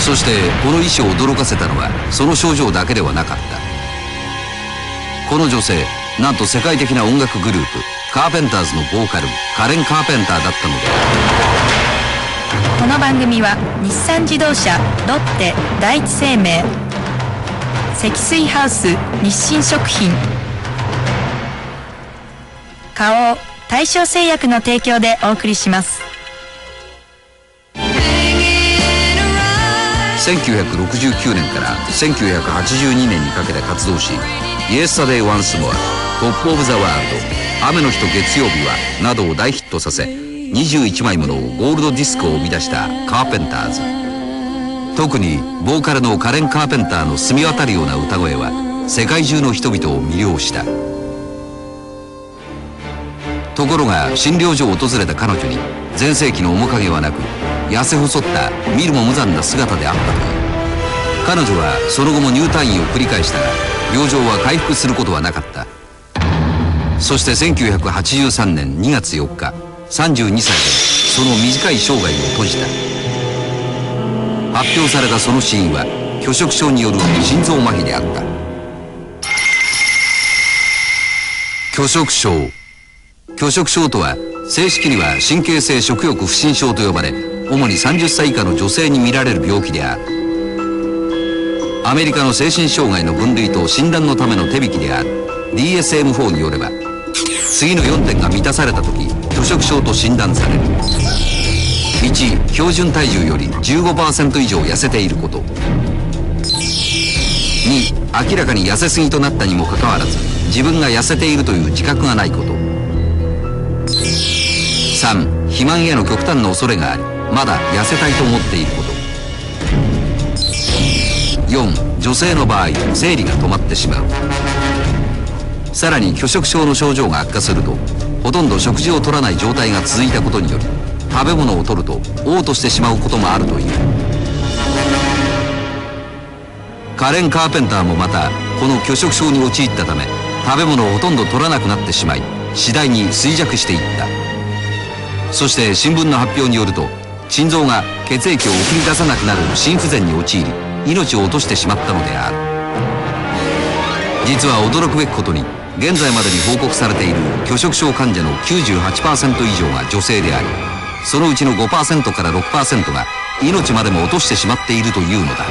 そしてこの医師を驚かせたのはその症状だけではなかった。この女性、なんと世界的な音楽グループカーペンターズのボーカルカレン・カーペンターだったのである。この番組は日産自動車、ロッテ、第一生命、積水ハウス、日清食品、花王、大正製薬の提供でお送りします。1969年から1982年にかけて活動し、イエスタデイ・ワンスモア、トップ・オブ・ザ・ワールド、雨の日と月曜日はなどを大ヒットさせ、21枚ものゴールドディスクを生み出したカーペンターズ。特にボーカルのカレン・カーペンターの澄み渡るような歌声は世界中の人々を魅了した。ところが診療所を訪れた彼女に全盛期の面影はなく、痩せ細った見るも無残な姿であったという。彼女はその後も入退院を繰り返したが病状は回復することはなかった。そして1983年2月4日、32歳でその短い生涯を閉じた。発表されたその死因は拒食症による心臓麻痺であった。拒食症。拒食症とは正式には神経性食欲不振症と呼ばれ、主に30歳以下の女性に見られる病気である。アメリカの精神障害の分類と診断のための手引きである DSM-4 によれば、次の4点が満たされた時拒食症と診断される。1、標準体重より 15% 以上痩せていること。2、明らかに痩せすぎとなったにもかかわらず自分が痩せているという自覚がないこと。3、肥満への極端な恐れがありまだ痩せたいと思っていること。4、女性の場合生理が止まってしまう。さらに拒食症の症状が悪化するとほとんど食事を取らない状態が続いたことにより食べ物を取ると嘔吐してしまうこともあるという。カレン・カーペンターもまたこの拒食症に陥ったため食べ物をほとんど取らなくなってしまい次第に衰弱していった。そして新聞の発表によると心臓が血液を送り出さなくなる心不全に陥り命を落としてしまったのである。実は驚くべきことに現在までに報告されている拒食症患者の 98% 以上が女性であり、そのうちの 5% から 6% が命までも落としてしまっているというのだ。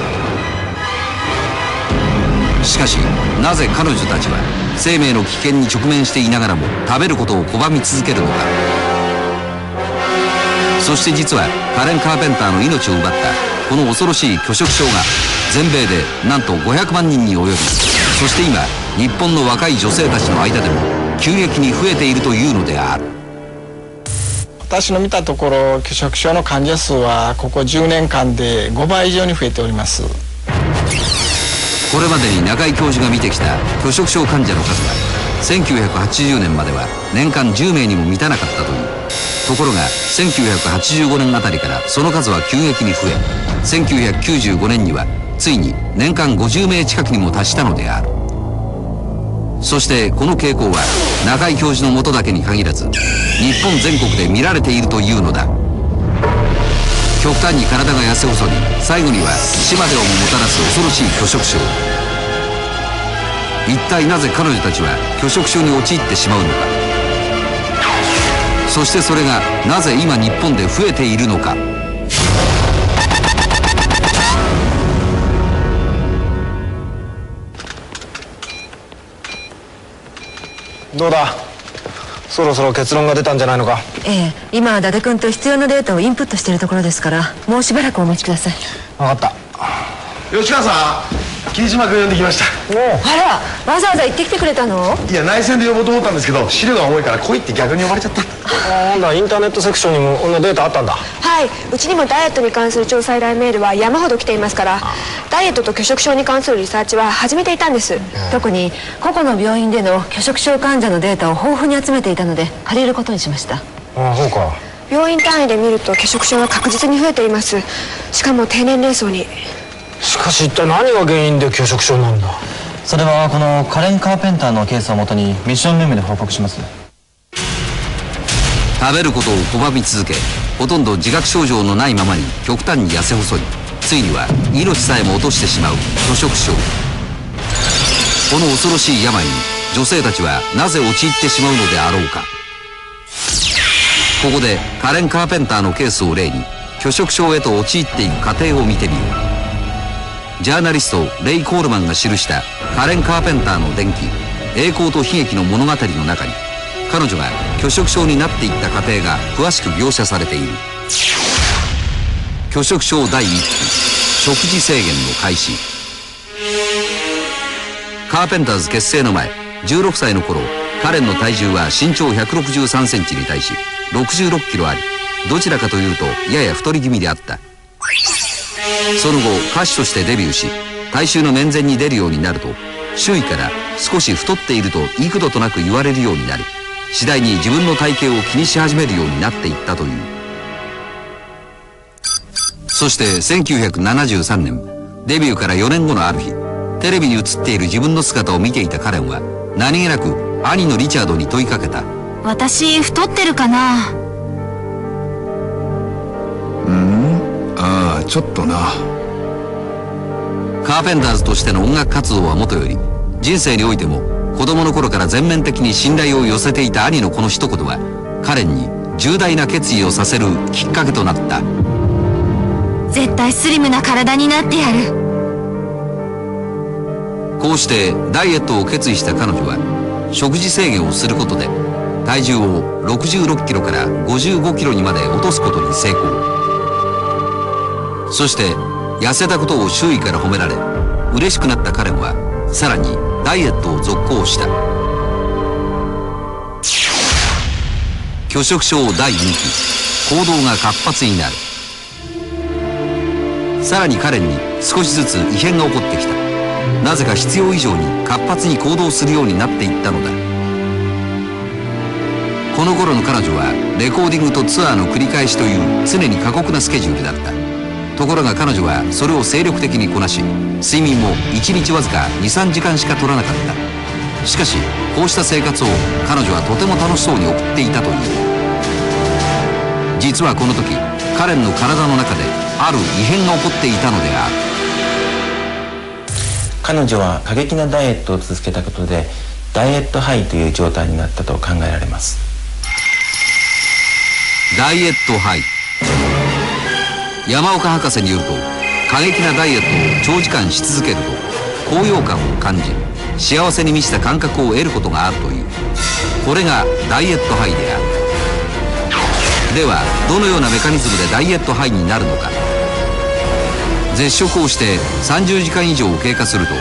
しかしなぜ彼女たちは生命の危険に直面していながらも食べることを拒み続けるのか。そして実はカレン・カーペンターの命を奪ったこの恐ろしい拒食症が全米でなんと500万人に及び、そして今日本の若い女性たちの間でも急激に増えているというのである。私の見たところ拒食症の患者数はここ10年間で5倍以上に増えております。これまでに中井教授が見てきた拒食症患者の数は1980年までは年間10名にも満たなかったという。ところが1985年あたりからその数は急激に増え、1995年にはついに年間50名近くにも達したのである。そしてこの傾向は中井教授のもとだけに限らず日本全国で見られているというのだ。極端に体が痩せ細り最後には死までをももたらす恐ろしい拒食症。一体なぜ彼女たちは拒食症に陥ってしまうのか。そしてそれがなぜ今日本で増えているのか。どうだ、そろそろ結論が出たんじゃないのか。ええ、今は伊達君と必要なデータをインプットしているところですからもうしばらくお待ちください。分かった。吉川さん、霧島君呼んできました。あら、わざわざ行ってきてくれたの？いや、内線で呼ぼうと思ったんですけど資料が重いから来いって逆に呼ばれちゃった。なんだ、インターネットセクションにもこんなデータあったんだ。はい、うちにもダイエットに関する調査依頼メールは山ほど来ていますから、ダイエットと拒食症に関するリサーチは始めていたんです。特に個々の病院での拒食症患者のデータを豊富に集めていたので借りることにしました。ああ、そうか。病院単位で見ると拒食症は確実に増えています。しかも低年齢層に。しかし一体何が原因で拒食症なんだ。それはこのカレン・カーペンターのケースをもとにミッションルームで報告します。食べることを拒み続け、ほとんど自覚症状のないままに極端に痩せ細り、ついには命さえも落としてしまう拒食症。この恐ろしい病に女性たちはなぜ陥ってしまうのであろうか。ここでカレン・カーペンターのケースを例に拒食症へと陥っていく過程を見てみよう。ジャーナリストレイ・コールマンが記したカレン・カーペンターの伝記「栄光と悲劇」の物語の中に、彼女が拒食症になっていった過程が詳しく描写されている。拒食症第1期、食事制限の開始。カーペンターズ結成の前、16歳の頃、カレンの体重は身長163センチに対し66キロあり、どちらかというとやや太り気味であった。その後歌手としてデビューし、大衆の面前に出るようになると、周囲から少し太っていると幾度となく言われるようになり、次第に自分の体型を気にし始めるようになっていったという。そして1973年、デビューから4年後のある日、テレビに映っている自分の姿を見ていたカレンは何気なく兄のリチャードに問いかけた。私太ってるかな？ああ、ちょっとな。カーペンターズとしての音楽活動はもとより、人生においても子供の頃から全面的に信頼を寄せていた兄のこの一言は、カレンに重大な決意をさせるきっかけとなった。絶対スリムな体になってやる。こうしてダイエットを決意した彼女は、食事制限をすることで体重を66キロから55キロにまで落とすことに成功。そして痩せたことを周囲から褒められ嬉しくなったカレンは、さらにダイエットを続行した。拒食症第2期、行動が活発になる。さらにカレンに少しずつ異変が起こってきた。なぜか必要以上に活発に行動するようになっていったのだ。この頃の彼女はレコーディングとツアーの繰り返しという常に過酷なスケジュールだった。ところが彼女はそれを精力的にこなし、睡眠も1日わずか 2,3 時間しか取らなかった。しかしこうした生活を彼女はとても楽しそうに送っていたという。実はこの時、カレンの体の中である異変が起こっていたのである。彼女は過激なダイエットを続けたことでダイエットハイという状態になったと考えられます。ダイエットハイ。山岡博士によると、過激なダイエットを長時間し続けると高揚感を感じ、幸せに満ちた感覚を得ることがあるという。これがダイエットハイである。ではどのようなメカニズムでダイエットハイになるのか。絶食をして30時間以上経過すると、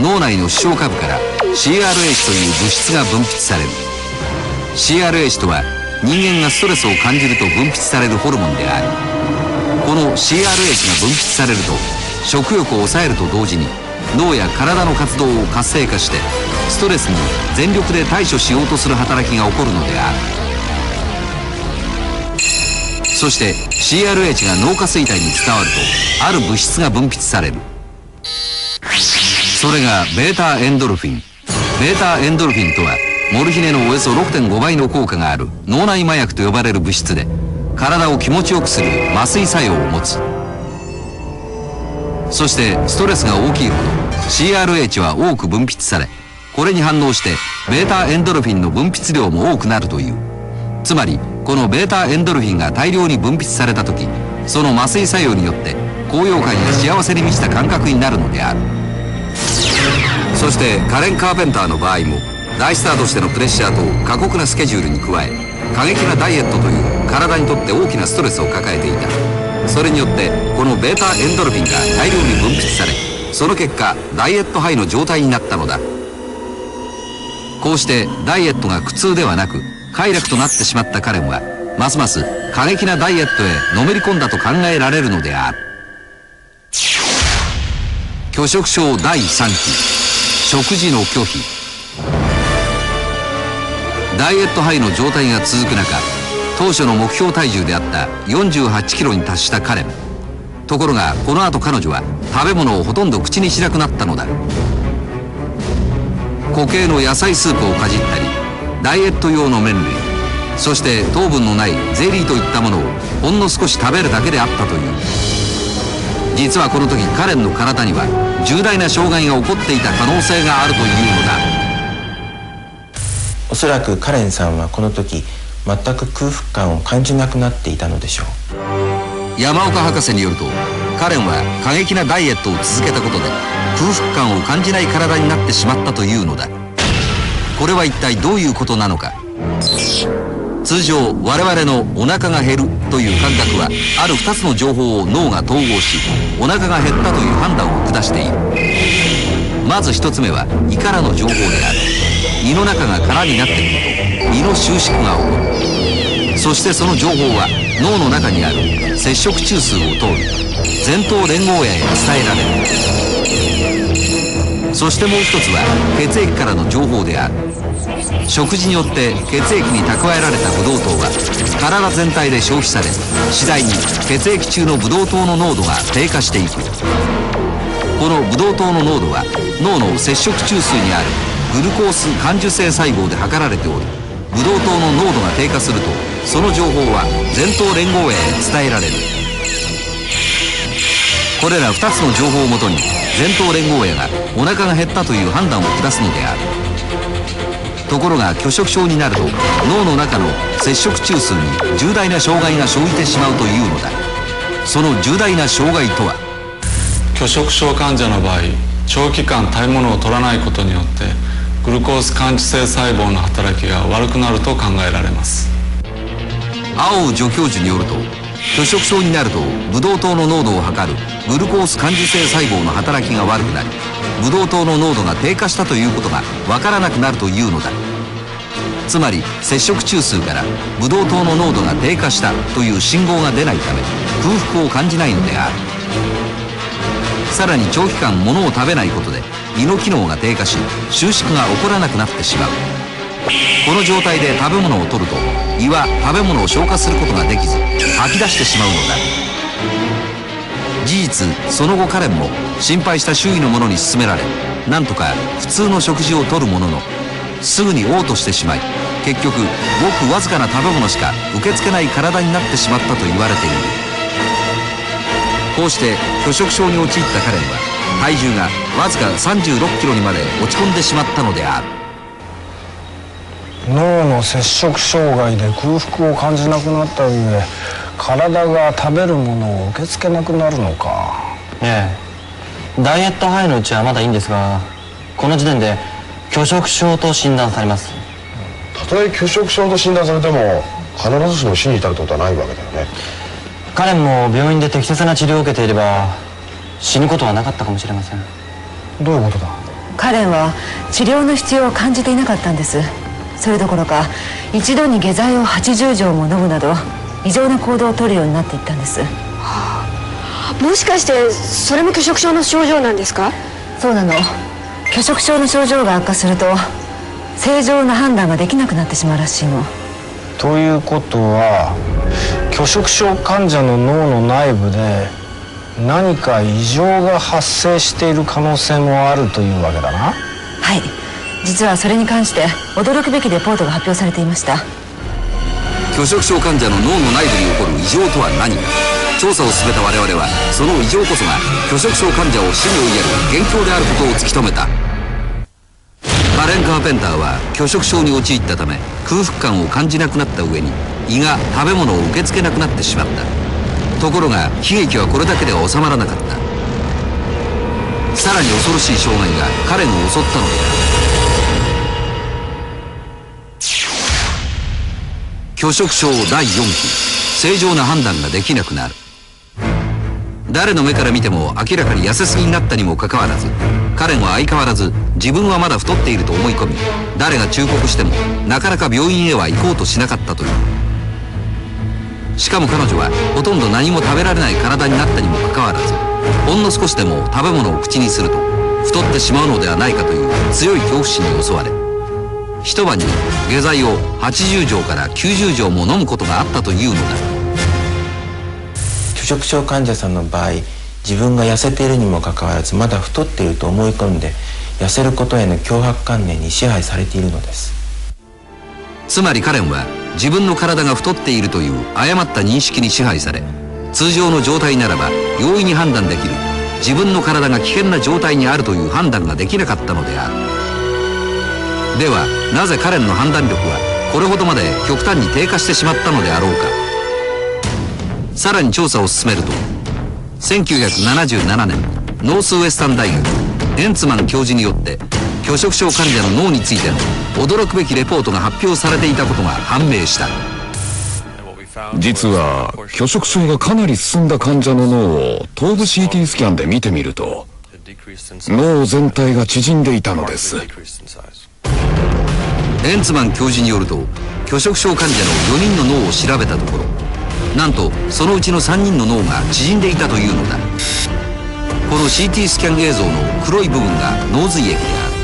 脳内の視床下部から CRH という物質が分泌される。 CRH とは人間がストレスを感じると分泌されるホルモンであり、この CRH が分泌されると食欲を抑えると同時に脳や体の活動を活性化して、ストレスに全力で対処しようとする働きが起こるのである。そして CRH が脳下垂体に伝わるとある物質が分泌される。それがベータエンドルフィン。ベータエンドルフィンとはモルヒネのおよそ 6.5 倍の効果がある脳内麻薬と呼ばれる物質で、体を気持ちよくする麻酔作用を持つ。そしてストレスが大きいほど CRH は多く分泌され、これに反応してベータエンドルフィンの分泌量も多くなるという。つまりこのベータエンドルフィンが大量に分泌された時、その麻酔作用によって高揚感や幸せに満ちた感覚になるのである。そしてカレン・カーペンターの場合も、大スターとしてのプレッシャーと過酷なスケジュールに加え、過激なダイエットという体にとって大きなストレスを抱えていた。それによってこのベータエンドルフィンが大量に分泌され、その結果ダイエットハイの状態になったのだ。こうしてダイエットが苦痛ではなく快楽となってしまったカレンは、ますます過激なダイエットへのめり込んだと考えられるのである。拒食症第3期、食事の拒否。ダイエットハイの状態が続く中、当初の目標体重であった48キロに達したカレン。ところがこの後彼女は食べ物をほとんど口にしなくなったのだ。固形の野菜スープをかじったり、ダイエット用の麺類、そして糖分のないゼリーといったものをほんの少し食べるだけであったという。実はこの時カレンの体には重大な障害が起こっていた可能性があるというのだ。おそらくカレンさんはこの時全く空腹感を感じなくなっていたのでしょう。山岡博士によると、カレンは過激なダイエットを続けたことで空腹感を感じない体になってしまったというのだ。これは一体どういうことなのか。通常我々のお腹が減るという感覚はある2つの情報を脳が統合し、お腹が減ったという判断を下している。まず1つ目は胃からの情報である。胃の中が空になってくると胃の収縮が起こる。そしてその情報は脳の中にある摂食中枢を通る前頭連合野へ伝えられる。そしてもう一つは血液からの情報である。食事によって血液に蓄えられたブドウ糖は体全体で消費され、次第に血液中のブドウ糖の濃度が低下していく。このブドウ糖の濃度は脳の摂食中枢にあるグルコース感受性細胞で測られており、ブドウ糖の濃度が低下するとその情報は前頭連合野へ伝えられる。これら2つの情報をもとに前頭連合野がお腹が減ったという判断を下すのである。ところが拒食症になると脳の中の摂食中枢に重大な障害が生じてしまうというのだ。その重大な障害とは、拒食症患者の場合、長期間食べ物を取らないことによってグルコース感受性細胞の働きが悪くなると考えられます。青尾助教授によると、拒食症になるとブドウ糖の濃度を測るグルコース感受性細胞の働きが悪くなり、ブドウ糖の濃度が低下したということがわからなくなるというのだ。つまり摂食中枢からブドウ糖の濃度が低下したという信号が出ないため空腹を感じないのである。さらに長期間物を食べないことで胃の機能が低下し、収縮が起こらなくなってしまう。この状態で食べ物を取ると胃は食べ物を消化することができず吐き出してしまうのだ。事実その後カレンも心配した周囲の者に勧められ、なんとか普通の食事をとるものの、すぐに嘔吐してしまい、結局ごくわずかな食べ物しか受け付けない体になってしまったと言われている。こうして拒食症に陥ったカレンは体重がわずか36キロにまで落ち込んでしまったのである。脳の摂食障害で空腹を感じなくなった上、体が食べるものを受け付けなくなるのか。ええ、ダイエット範囲のうちはまだいいんですが、この時点で拒食症と診断されます。たとえ拒食症と診断されても必ずしも死に至るってことはないわけだよね。彼も病院で適切な治療を受けていれば死ぬことはなかったかもしれません。どういうことだ。カレンは治療の必要を感じていなかったんです。それどころか一度に下剤を80錠も飲むなど異常な行動をとるようになっていったんです。もしかしてそれも拒食症の症状なんですか？そうなの。拒食症の症状が悪化すると正常な判断ができなくなってしまうらしいの。ということは拒食症患者の脳の内部で何か異常が発生している可能性もあるというわけだな。はい、実はそれに関して驚くべきレポートが発表されていました。拒食症患者の脳の内部に起こる異常とは何か。調査を進めた我々はその異常こそが拒食症患者を死に追いやる元凶であることを突き止めた。カレン・カーペンターは拒食症に陥ったため空腹感を感じなくなった上に胃が食べ物を受け付けなくなってしまった。ところが悲劇はこれだけでは収まらなかった。さらに恐ろしい障害がカレンを襲ったのである。拒食症第4期、正常な判断ができなくなる。誰の目から見ても明らかに痩せすぎになったにもかかわらず、カレンは相変わらず自分はまだ太っていると思い込み、誰が忠告してもなかなか病院へは行こうとしなかったという。しかも彼女はほとんど何も食べられない体になったにもかかわらず、ほんの少しでも食べ物を口にすると太ってしまうのではないかという強い恐怖心に襲われ、一晩に下剤を80錠から90錠も飲むことがあったというのだ。拒食症患者さんの場合、自分が痩せているにもかかわらずまだ太っていると思い込んで、痩せることへの強迫観念に支配されているのです。つまりカレンは自分の体が太っているという誤った認識に支配され、通常の状態ならば容易に判断できる自分の体が危険な状態にあるという判断ができなかったのである。ではなぜカレンの判断力はこれほどまで極端に低下してしまったのであろうか。さらに調査を進めると、1977年ノースウエスタン大学エンツマン教授によって拒食症患者の脳についての驚くべきレポートが発表されていたことが判明した。実は拒食症がかなり進んだ患者の脳を頭部 CT スキャンで見てみると、脳全体が縮んでいたのです。エンツマン教授によると、拒食症患者の4人の脳を調べたところ、なんとそのうちの3人の脳が縮んでいたというのだ。この CT スキャン映像の黒い部分が脳髄液である。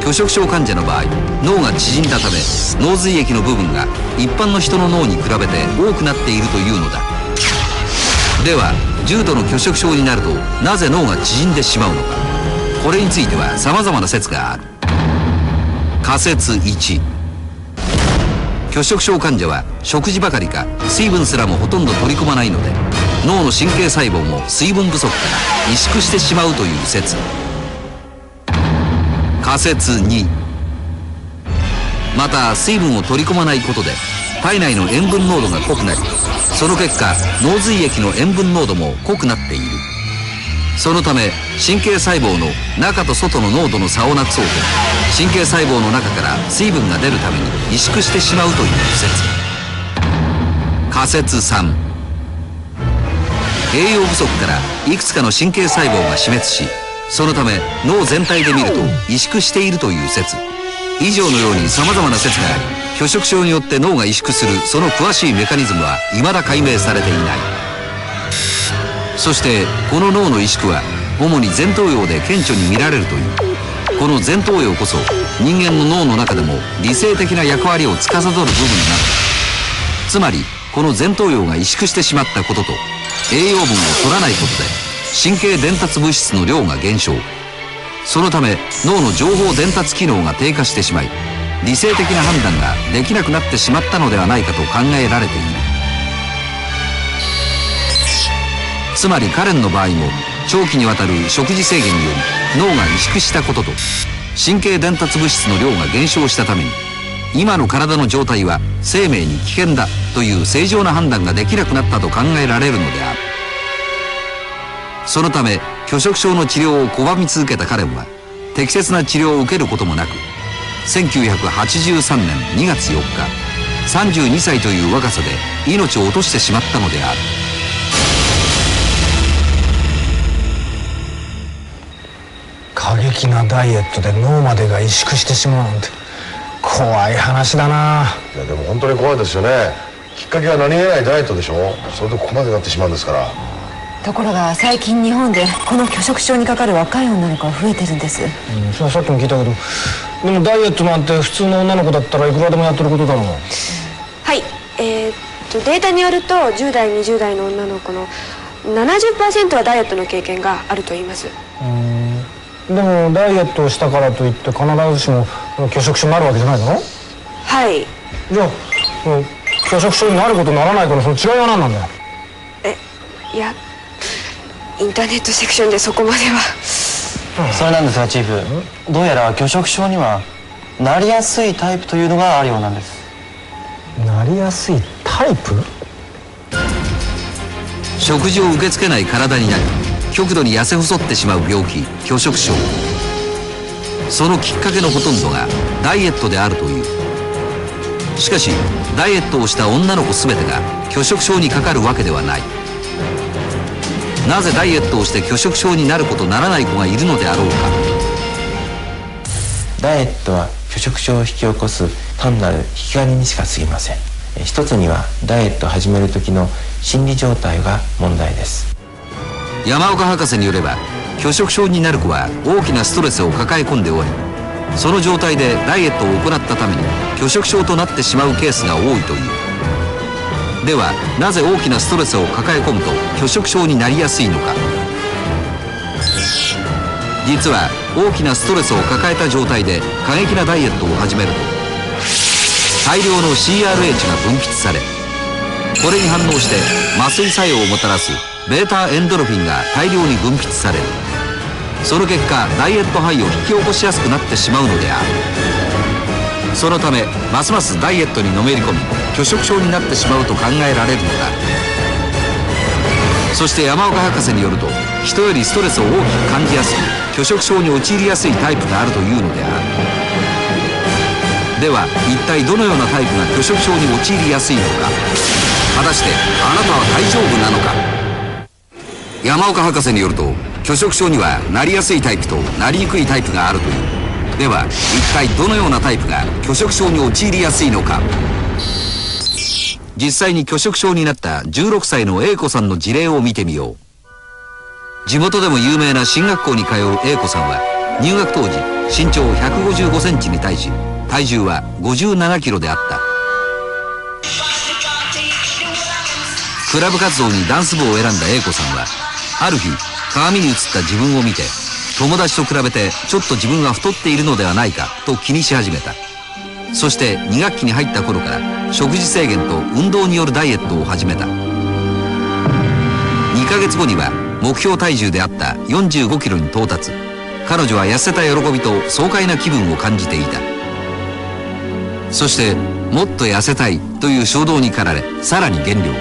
拒食症患者の場合、脳が縮んだため脳髄液の部分が一般の人の脳に比べて多くなっているというのだ。では重度の拒食症になるとなぜ脳が縮んでしまうのか。これについては様々な説がある。仮説1、拒食症患者は食事ばかりか水分すらもほとんど取り込まないので、脳の神経細胞も水分不足から萎縮してしまうという説。仮説2、また水分を取り込まないことで体内の塩分濃度が濃くなり、その結果脳髄液の塩分濃度も濃くなっている。そのため神経細胞の中と外の濃度の差をなくそうと、神経細胞の中から水分が出るために萎縮してしまうという説。仮説3、栄養不足からいくつかの神経細胞が死滅し、そのため脳全体で見ると萎縮しているという説。以上のように様々な説があり、拒食症によって脳が萎縮するその詳しいメカニズムは未だ解明されていない。そしてこの脳の萎縮は主に前頭葉で顕著に見られるという。この前頭葉こそ人間の脳の中でも理性的な役割を司る部分なのだ。つまりこの前頭葉が萎縮してしまったことと、栄養分を取らないことで神経伝達物質の量が減少。そのため脳の情報伝達機能が低下してしまい、理性的な判断ができなくなってしまったのではないかと考えられている。つまりカレンの場合も長期にわたる食事制限により脳が萎縮したことと神経伝達物質の量が減少したために、今の体の状態は生命に危険だという正常な判断ができなくなったと考えられるのである。そのため拒食症の治療を拒み続けたカレンは適切な治療を受けることもなく、1983年2月4日32歳という若さで命を落としてしまったのである。過激なダイエットで脳までが萎縮してしまうなんて怖い話だな。いやでも本当に怖いですよね。きっかけは何気ないダイエットでしょ。それでここまでなってしまうんですから。ところが最近日本でこの拒食症にかかる若い女の子が増えてるんです。それはさっきも聞いたけど、でもダイエットなんて普通の女の子だったらいくらでもやってることだろう。はい、データによると10代20代の女の子の 70% はダイエットの経験があると言います。でもダイエットをしたからといって必ずしも拒食症になるわけじゃないだろ。はい。じゃあ拒食症になることならないかのその違いは何なんだよ。いやインターネットセクションでそこまでは。それなんですがチーフ、どうやら拒食症にはなりやすいタイプというのがあるようなんです。なりやすいタイプ？食事を受け付けない体になり極度に痩せ細ってしまう病気拒食症。そのきっかけのほとんどがダイエットであるという。しかしダイエットをした女の子全てが拒食症にかかるわけではない。なぜダイエットをして拒食症になることならない子がいるのであろうか。ダイエットは拒食症を引き起こす単なる引き金にしか過ぎません。一つにはダイエットを始める時の心理状態が問題です。山岡博士によれば拒食症になる子は大きなストレスを抱え込んでおり、その状態でダイエットを行ったために拒食症となってしまうケースが多いという。ではなぜ大きなストレスを抱え込むと拒食症になりやすいのか。実は大きなストレスを抱えた状態で過激なダイエットを始めると大量の CRH が分泌され、これに反応して麻酔作用をもたらすベータエンドルフィンが大量に分泌される。その結果ダイエットハイを引き起こしやすくなってしまうのである。そのためますますダイエットにのめり込み拒食症になってしまうと考えられるのだ。そして山岡博士によると、人よりストレスを大きく感じやすく拒食症に陥りやすいタイプがあるというのである。では一体どのようなタイプが拒食症に陥りやすいのか。果たしてあなたは大丈夫なのか。山岡博士によると、拒食症にはなりやすいタイプとなりにくいタイプがあるという。では一体どのようなタイプが拒食症に陥りやすいのか。実際に拒食症になった16歳の A 子さんの事例を見てみよう。地元でも有名な進学校に通う A 子さんは、入学当時身長155センチに対し体重は57キロであった。クラブ活動にダンス部を選んだ A 子さんは、ある日鏡に映った自分を見て、友達と比べてちょっと自分は太っているのではないかと気にし始めた。そして2学期に入った頃から食事制限と運動によるダイエットを始めた。2ヶ月後には目標体重であった45キロに到達。彼女は痩せた喜びと爽快な気分を感じていた。そしてもっと痩せたいという衝動に駆られ、さらに減量。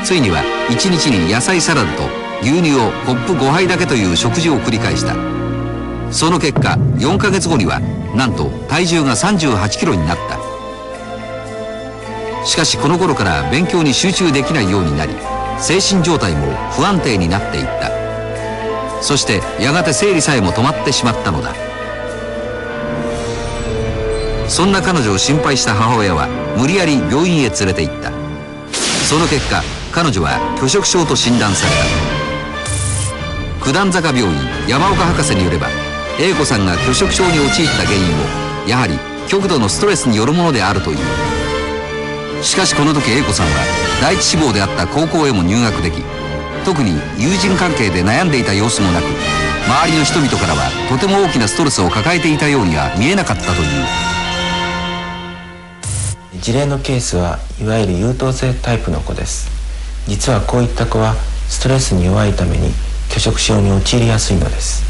ついには1日に野菜サラダと牛乳をコップ5杯だけという食事を繰り返した。その結果4ヶ月後にはなんと体重が38キロになった。しかしこの頃から勉強に集中できないようになり、精神状態も不安定になっていった。そしてやがて生理さえも止まってしまったのだ。そんな彼女を心配した母親は無理やり病院へ連れて行った。その結果彼女は拒食症と診断された。九段坂病院山岡博士によれば、 A 子さんが拒食症に陥った原因もやはり極度のストレスによるものであるという。しかしこの時 A 子さんは第一志望であった高校へも入学でき、特に友人関係で悩んでいた様子もなく、周りの人々からはとても大きなストレスを抱えていたようには見えなかったという。事例のケースはいわゆる優等生タイプの子です。実はこういった子はストレスに弱いために拒食症に陥りやすいのです。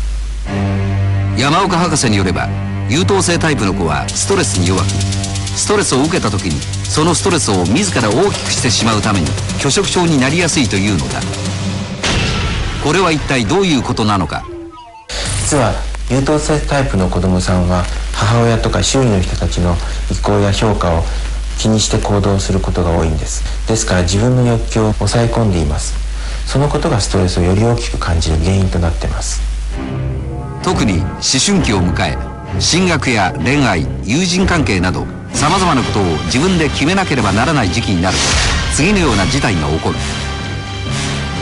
山岡博士によれば、優等生タイプの子はストレスに弱く、ストレスを受けた時にそのストレスを自ら大きくしてしまうために拒食症になりやすいというのだ。これは一体どういうことなのか。実は優等生タイプの子どもさんは母親とか周囲の人たちの意向や評価を気にして行動することが多いんです。ですから自分の欲求を抑え込んでいます。そのことがストレスをより大きく感じる原因となっています。特に思春期を迎え、進学や恋愛、友人関係などさまざまなことを自分で決めなければならない時期になると、次のような事態が起こる。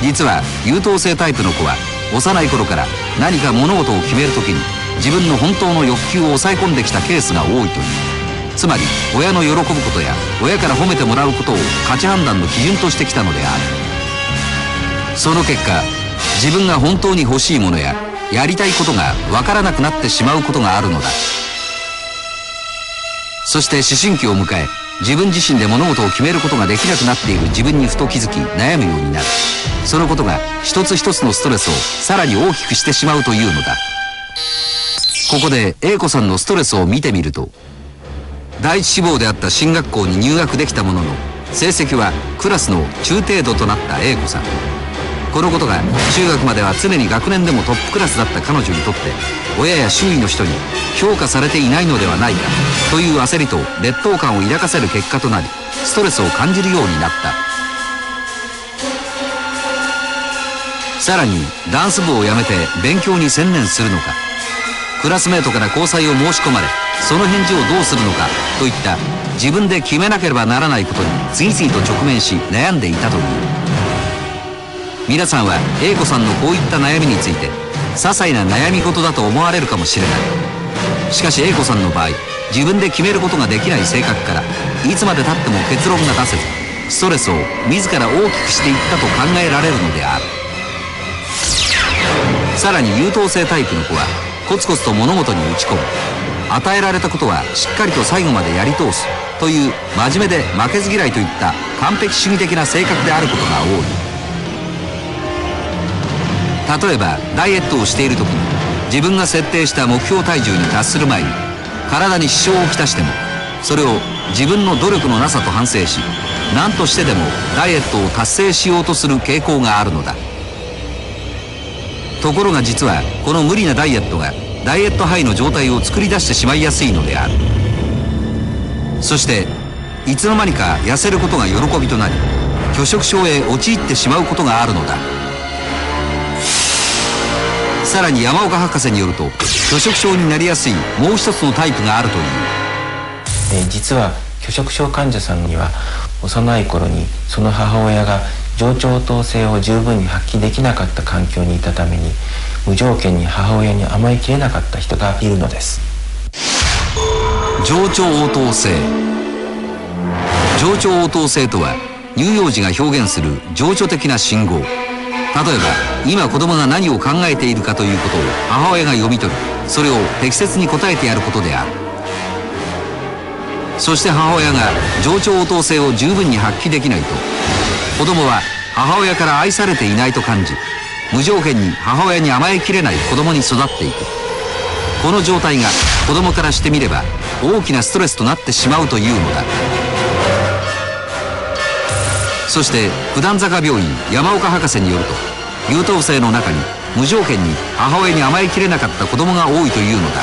実は優等生タイプの子は幼い頃から何か物事を決めるときに自分の本当の欲求を抑え込んできたケースが多いという。つまり親の喜ぶことや親から褒めてもらうことを価値判断の基準としてきたのである。その結果、自分が本当に欲しいものややりたいことが分からなくなってしまうことがあるのだ。そして思春期を迎え、自分自身で物事を決めることができなくなっている自分にふと気づき悩むようになる。そのことが一つ一つのストレスをさらに大きくしてしまうというのだ。ここで A 子さんのストレスを見てみると、第一志望であった進学校に入学できたものの、成績はクラスの中程度となった A 子さん。このことが中学までは常に学年でもトップクラスだった彼女にとって、親や周囲の人に評価されていないのではないかという焦りと劣等感を抱かせる結果となり、ストレスを感じるようになった。さらにダンス部を辞めて勉強に専念するのか、クラスメートから交際を申し込まれその返事をどうするのかといった自分で決めなければならないことに次々と直面し悩んでいたという。皆さんは A 子さんのこういった悩みについて些細な悩み事だと思われるかもしれない。しかし A 子さんの場合、自分で決めることができない性格からいつまでたっても結論が出せず、ストレスを自ら大きくしていったと考えられるのである。さらに優等生タイプの子はコツコツと物事に打ち込む。与えられたことはしっかりと最後までやり通すという真面目で負けず嫌いといった完璧主義的な性格であることが多い。例えばダイエットをしている時に自分が設定した目標体重に達する前に体に支障をきたしても、それを自分の努力のなさと反省し、何としてでもダイエットを達成しようとする傾向があるのだ。ところが実はこの無理なダイエットがダイエットハイの状態を作り出してしまいやすいのである。そしていつの間にか痩せることが喜びとなり、拒食症へ陥ってしまうことがあるのだ。さらに山岡博士によると、拒食症になりやすいもう一つのタイプがあるという。実は拒食症患者さんには幼い頃にその母親が情緒応答性を十分に発揮できなかった環境にいたために、無条件に母親に甘えきれなかった人がいるのです。情緒応答性。情緒応答性とは乳幼児が表現する情緒的な信号。例えば今子供が何を考えているかということを母親が読み取り、それを適切に答えてやることである。そして母親が情緒応答性を十分に発揮できないと、子供は母親から愛されていないと感じ、無条件に母親に甘えきれない子供に育っていく。この状態が子供からしてみれば大きなストレスとなってしまうというのだ。そして九段坂病院山岡博士によると、優等生の中に無条件に母親に甘えきれなかった子供が多いというのだ。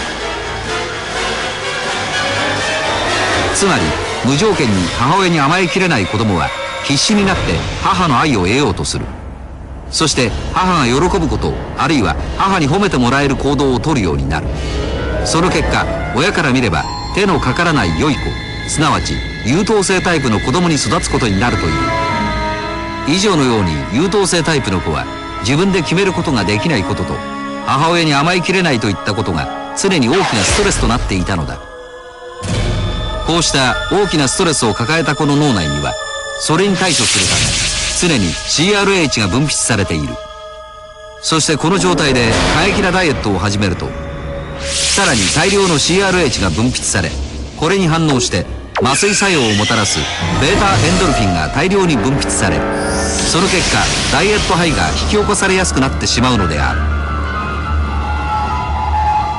つまり無条件に母親に甘えきれない子供は必死になって母の愛を得ようとする。そして母が喜ぶこと、あるいは母に褒めてもらえる行動をとるようになる。その結果、親から見れば手のかからない良い子、すなわち優等生タイプの子供に育つことになるという。以上のように優等生タイプの子は自分で決めることができないことと、母親に甘えきれないといったことが常に大きなストレスとなっていたのだ。こうした大きなストレスを抱えた子の脳内には、それに対処するため常に CRH が分泌されている。そしてこの状態で過激なダイエットを始めると、さらに大量の CRH が分泌され、これに反応して麻酔作用をもたらすベータエンドルフィンが大量に分泌され、その結果ダイエットハイが引き起こされやすくなってしまうのである。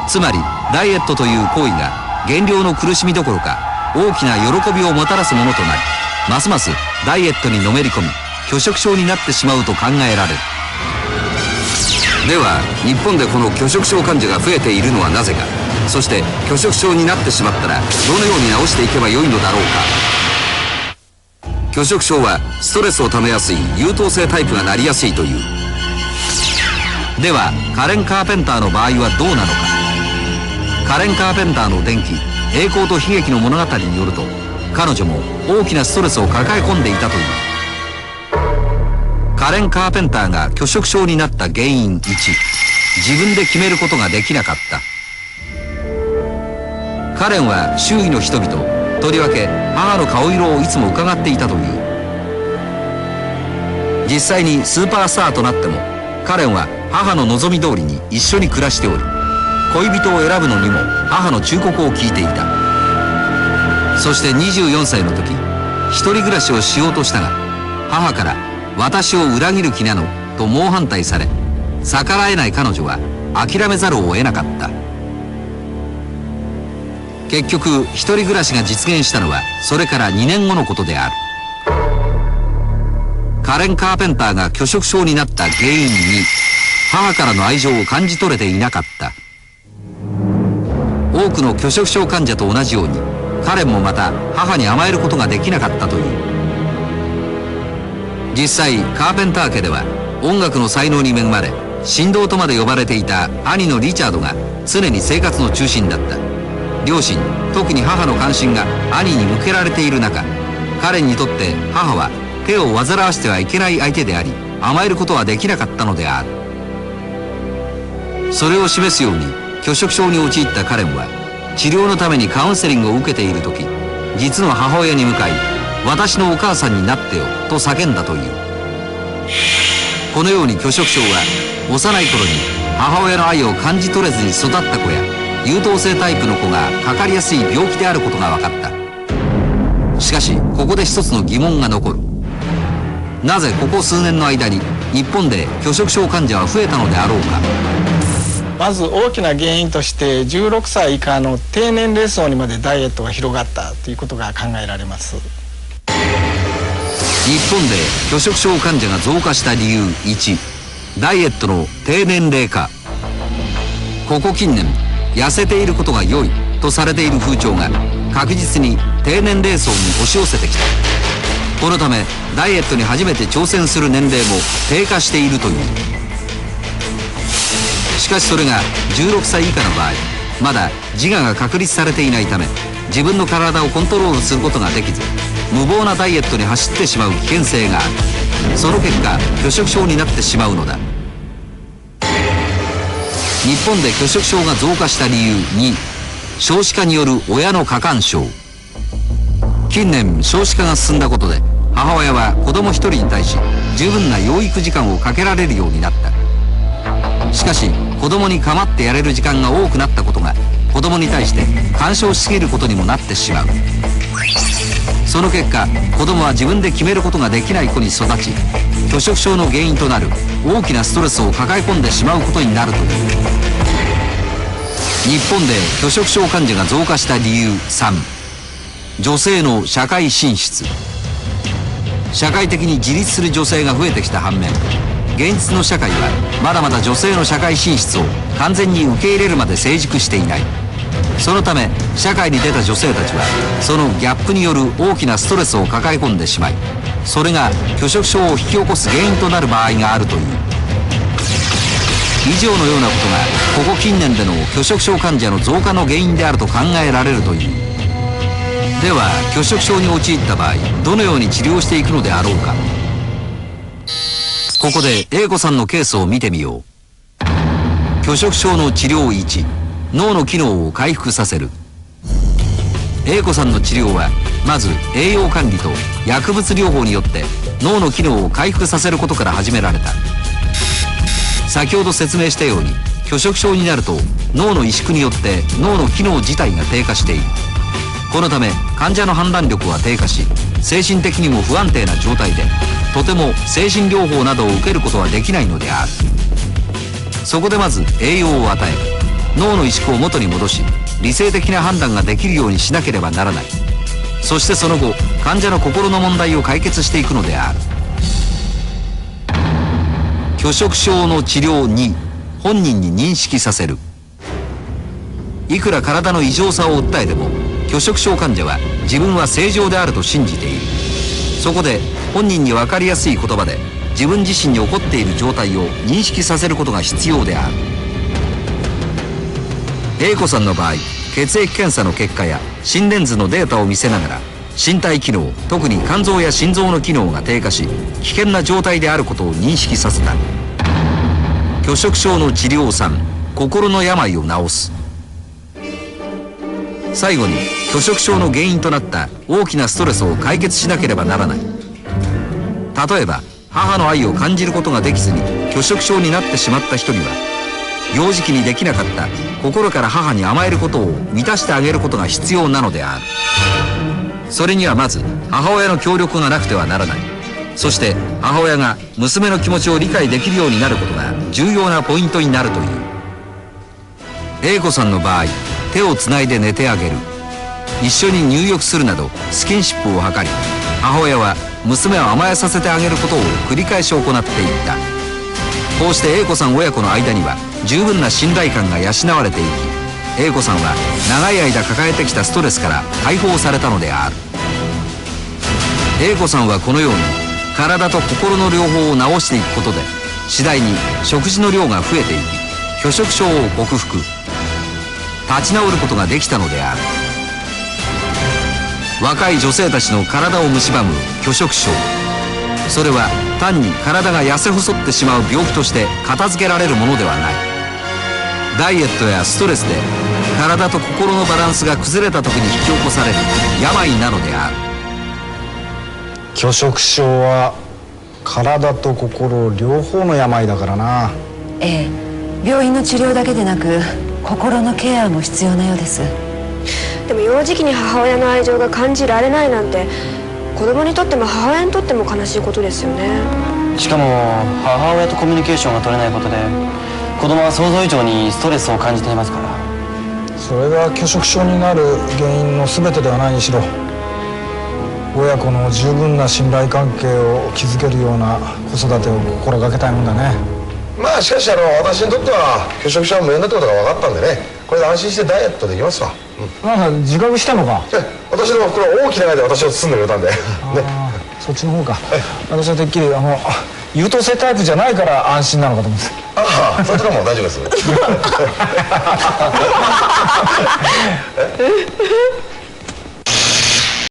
つまりダイエットという行為が減量の苦しみどころか大きな喜びをもたらすものとなり、ますますダイエットにのめり込み拒食症になってしまうと考えられる。では日本でこの拒食症患者が増えているのはなぜか、そして拒食症になってしまったらどのように治していけばよいのだろうか。拒食症はストレスをためやすい優等生タイプがなりやすいという。ではカレン・カーペンターの場合はどうなのか。カレン・カーペンターの伝記「栄光と悲劇」の物語によると、彼女も大きなストレスを抱え込んでいたという。カレン・カーペンターが拒食症になった原因1、自分で決めることができなかった。カレンは周囲の人々、とりわけ母の顔色をいつも伺っていたという。実際にスーパースターとなっても、カレンは母の望み通りに一緒に暮らしており、恋人を選ぶのにも母の忠告を聞いていた。そして24歳の時、一人暮らしをしようとしたが、母から私を裏切る気なのと猛反対され、逆らえない彼女は諦めざるを得なかった。結局一人暮らしが実現したのはそれから2年後のことである。カレン・カーペンターが拒食症になった原因に、母からの愛情を感じ取れていなかった。多くの拒食症患者と同じように、カレンもまた母に甘えることができなかったという。実際カーペンター家では音楽の才能に恵まれ、神童とまで呼ばれていた兄のリチャードが常に生活の中心だった。両親、特に母の関心が兄に向けられている中、カレンにとって母は手を煩わしてはいけない相手であり、甘えることはできなかったのである。それを示すように拒食症に陥ったカレンは、治療のためにカウンセリングを受けている時、実の母親に向かい、私のお母さんになってよと叫んだという。このように拒食症は幼い頃に母親の愛を感じ取れずに育った子や優等生タイプの子がかかりやすい病気であることが分かった。しかしここで一つの疑問が残る。なぜここ数年の間に日本で拒食症患者は増えたのであろうか。まず大きな原因として16歳以下の低年齢層にまでダイエットが広がったということが考えられます。日本で拒食症患者が増加した理由1、ダイエットの低年齢化。ここ近年痩せていることが良いとされている風潮が確実に低年齢層に押し寄せてきた。このためダイエットに初めて挑戦する年齢も低下しているという。しかしそれが16歳以下の場合、まだ自我が確立されていないため自分の体をコントロールすることができず、無謀なダイエットに走ってしまう危険性がある。その結果拒食症になってしまうのだ。日本で拒食症が増加した理由2、少子化による親の過干渉。近年少子化が進んだことで母親は子供一人に対し十分な養育時間をかけられるようになった。しかし子供に構ってやれる時間が多くなったことが子供に対して干渉しすぎることにもなってしまう。その結果子供は自分で決めることができない子に育ち、拒食症の原因となる大きなストレスを抱え込んでしまうことになるという。日本で拒食症患者が増加した理由3、女性の社会進出。社会的に自立する女性が増えてきた反面、現実の社会はまだまだ女性の社会進出を完全に受け入れるまで成熟していない。そのため社会に出た女性たちはそのギャップによる大きなストレスを抱え込んでしまい、それが拒食症を引き起こす原因となる場合があるという。以上のようなことがここ近年での拒食症患者の増加の原因であると考えられるという。では拒食症に陥った場合どのように治療していくのであろうか。ここで A 子さんのケースを見てみよう。拒食症の治療1、脳の機能を回復させる。 A 子さんの治療はまず栄養管理と薬物療法によって脳の機能を回復させることから始められた。先ほど説明したように拒食症になると脳の萎縮によって脳の機能自体が低下している。このため患者の判断力は低下し、精神的にも不安定な状態でとても精神療法などを受けることはできないのである。そこでまず栄養を与え、脳の萎縮を元に戻し理性的な判断ができるようにしなければならない。そしてその後患者の心の問題を解決していくのである。拒食症の治療2、本人に認識させる。いくら体の異常さを訴えても拒食症患者は自分は正常であると信じている。そこで本人に分かりやすい言葉で自分自身に起こっている状態を認識させることが必要である。 A 子さんの場合、血液検査の結果や心電図のデータを見せながら身体機能、特に肝臓や心臓の機能が低下し危険な状態であることを認識させた。拒食症の治療3、心の病を治す。最後に拒食症の原因となった大きなストレスを解決しなければならない。例えば母の愛を感じることができずに拒食症になってしまった人には、幼児期にできなかった心から母に甘えることを満たしてあげることが必要なのである。それにはまず母親の協力がなくてはならない。そして母親が娘の気持ちを理解できるようになることが重要なポイントになるという。 A 子さんの場合、手をつないで寝てあげる、一緒に入浴するなどスキンシップを図り、母親は娘を甘えさせてあげることを繰り返し行っていった。こうして A 子さん親子の間には十分な信頼感が養われていき、 A 子さんは長い間抱えてきたストレスから解放されたのである。 A 子さんはこのように体と心の両方を治していくことで次第に食事の量が増えていき、拒食症を克服、立ち直ることができたのである。若い女性たちの体を蝕む拒食症、それは単に体が痩せ細ってしまう病気として片付けられるものではない。ダイエットやストレスで体と心のバランスが崩れた時に引き起こされる病なのである。拒食症は体と心両方の病だからな。ええ、病院の治療だけでなく心のケアも必要なようです。でも幼児期に母親の愛情が感じられないなんて、子供にとっても母親にとっても悲しいことですよね。しかも母親とコミュニケーションが取れないことで子供は想像以上にストレスを感じていますから。それが拒食症になる原因の全てではないにしろ、親子の十分な信頼関係を築けるような子育てを心がけたいもんだね。まあしかし私にとっては拒食症は無縁だってことが分かったんでね、これで安心してダイエットできますわ。なんか自覚したのか。私のこれ大きな愛で私を包んでくれたんでね。そっちの方か。私はてっきり優等生タイプじゃないから安心なのかと思って。ああ、そっちの方も大丈夫です。